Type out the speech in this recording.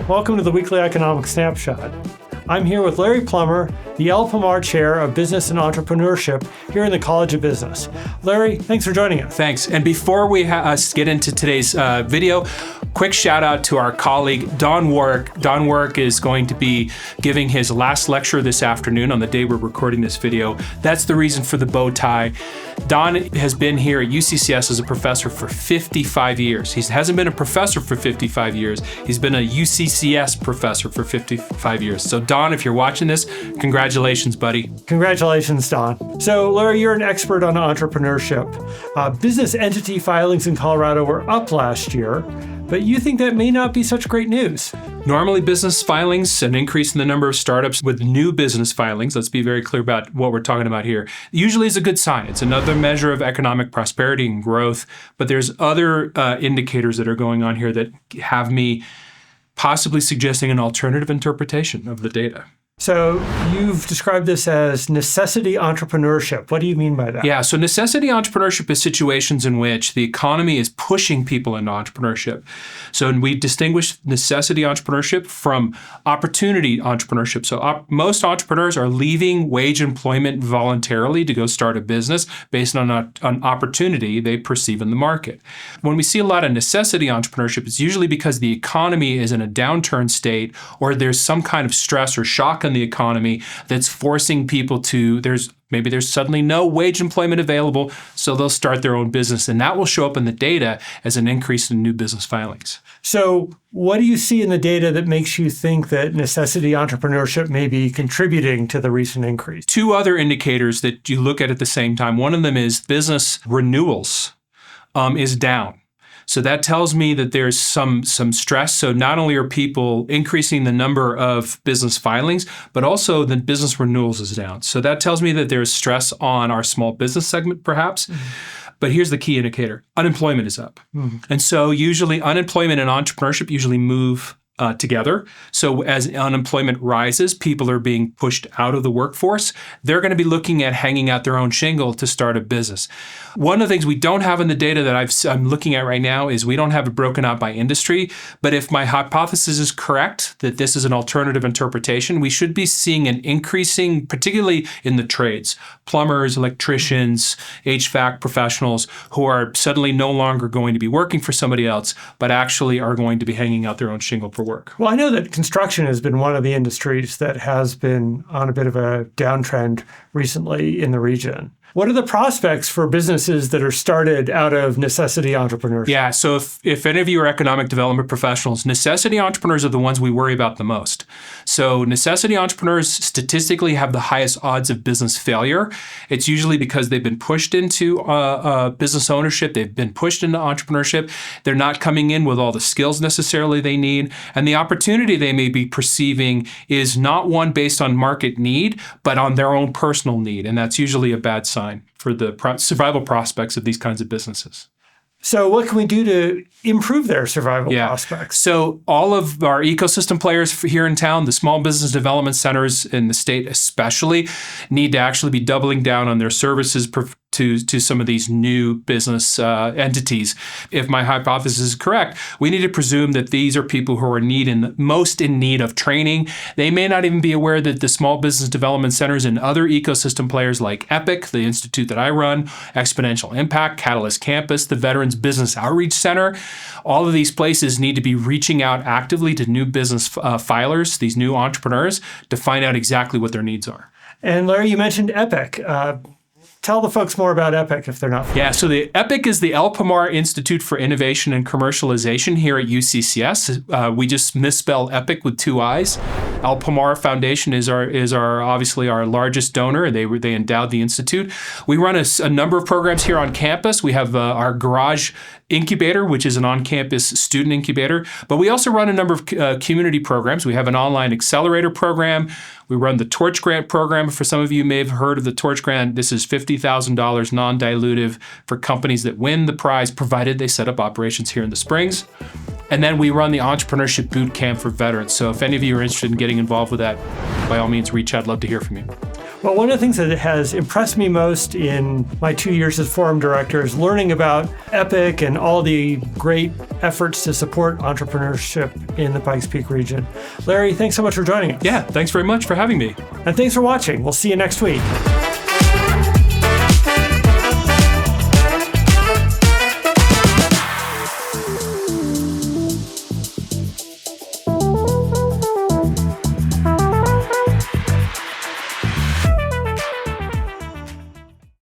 Welcome to the Weekly Economic Snapshot. I'm here with Larry Plummer, the Pomar Chair of Business and Entrepreneurship here in the College of Business. Larry, thanks for joining us. Thanks. And before we get into today's video, quick shout out to our colleague, Don Warwick. Don Warwick is going to be giving his last lecture this afternoon on the day we're recording this video. That's the reason for the bow tie. Don has been here at UCCS as a professor for 55 years. He hasn't been a professor for 55 years. He's been a UCCS professor for 55 years. So Don, if you're watching this, congratulations, buddy. Congratulations, Don. So Larry, you're an expert on entrepreneurship. Business entity filings in Colorado were up last year, but you think that may not be such great news. Normally, business filings, an increase in the number of startups with new business filings, let's be very clear about what we're talking about here, usually is a good sign. It's another measure of economic prosperity and growth, but there's other indicators that are going on here that have me possibly suggesting an alternative interpretation of the data. So you've described this as necessity entrepreneurship. What do you mean by that? Yeah, so necessity entrepreneurship is situations in which the economy is pushing people into entrepreneurship. So we distinguish necessity entrepreneurship from opportunity entrepreneurship. So most entrepreneurs are leaving wage employment voluntarily to go start a business based on an opportunity they perceive in the market. When we see a lot of necessity entrepreneurship, it's usually because the economy is in a downturn state or there's some kind of stress or shock in the economy that's forcing people to, maybe there's suddenly no wage employment available, so they'll start their own business. And that will show up in the data as an increase in new business filings. So what do you see in the data that makes you think that necessity entrepreneurship may be contributing to the recent increase? Two other indicators that you look at the same time. One of them is business renewals is down. So that tells me that there's some stress. So not only are people increasing the number of business filings, but also the business renewals is down. So that tells me that there's stress on our small business segment, perhaps. Mm-hmm. But here's the key indicator. Unemployment is up. Mm-hmm. And so usually unemployment and entrepreneurship usually move together. So as unemployment rises, people are being pushed out of the workforce. They're going to be looking at hanging out their own shingle to start a business. One of the things we don't have in the data that I'm looking at right now is we don't have it broken out by industry. But if my hypothesis is correct, that this is an alternative interpretation, we should be seeing an increasing, particularly in the trades, plumbers, electricians, HVAC professionals who are suddenly no longer going to be working for somebody else, but actually are going to be hanging out their own shingle for work. Well, I know that construction has been one of the industries that has been on a bit of a downtrend recently in the region. What are the prospects for businesses that are started out of necessity entrepreneurship? Yeah, so if any of you are economic development professionals, necessity entrepreneurs are the ones we worry about the most. So necessity entrepreneurs statistically have the highest odds of business failure. It's usually because they've been pushed into business ownership, they've been pushed into entrepreneurship, they're not coming in with all the skills necessarily they need, and the opportunity they may be perceiving is not one based on market need, but on their own personal need, and that's usually a bad sign for the survival prospects of these kinds of businesses. So what can we do to improve their survival prospects? So all of our ecosystem players here in town, the small business development centers in the state especially, need to actually be doubling down on their services to some of these new business entities. If my hypothesis is correct, we need to presume that these are people who are most in need of training. They may not even be aware that the small business development centers and other ecosystem players like EPIC, the institute that I run, Exponential Impact, Catalyst Campus, the Veterans Business Outreach Center, all of these places need to be reaching out actively to new business filers, these new entrepreneurs, to find out exactly what their needs are. And Larry, you mentioned EPIC. Tell the folks more about EPIC if they're not familiar. Yeah, so the EPIC is the Pomar Institute for Innovation and Commercialization here at UCCS. We just misspell EPIC with two I's. Pomar Foundation is our obviously our largest donor. They endowed the institute. We run a number of programs here on campus. We have our Garage Incubator, which is an on-campus student incubator, but we also run a number of community programs. We have an online accelerator program. We run the Torch Grant program. For some of you may have heard of the Torch Grant. This is $50,000 non-dilutive for companies that win the prize, provided they set up operations here in the Springs. And then we run the Entrepreneurship Boot Camp for veterans. So if any of you are interested in getting involved with that, by all means, reach out. I'd love to hear from you. Well, one of the things that has impressed me most in my 2 years as forum director is learning about EPIC and all the great efforts to support entrepreneurship in the Pikes Peak region. Larry, thanks so much for joining us. Yeah, thanks very much for having me. And thanks for watching. We'll see you next week.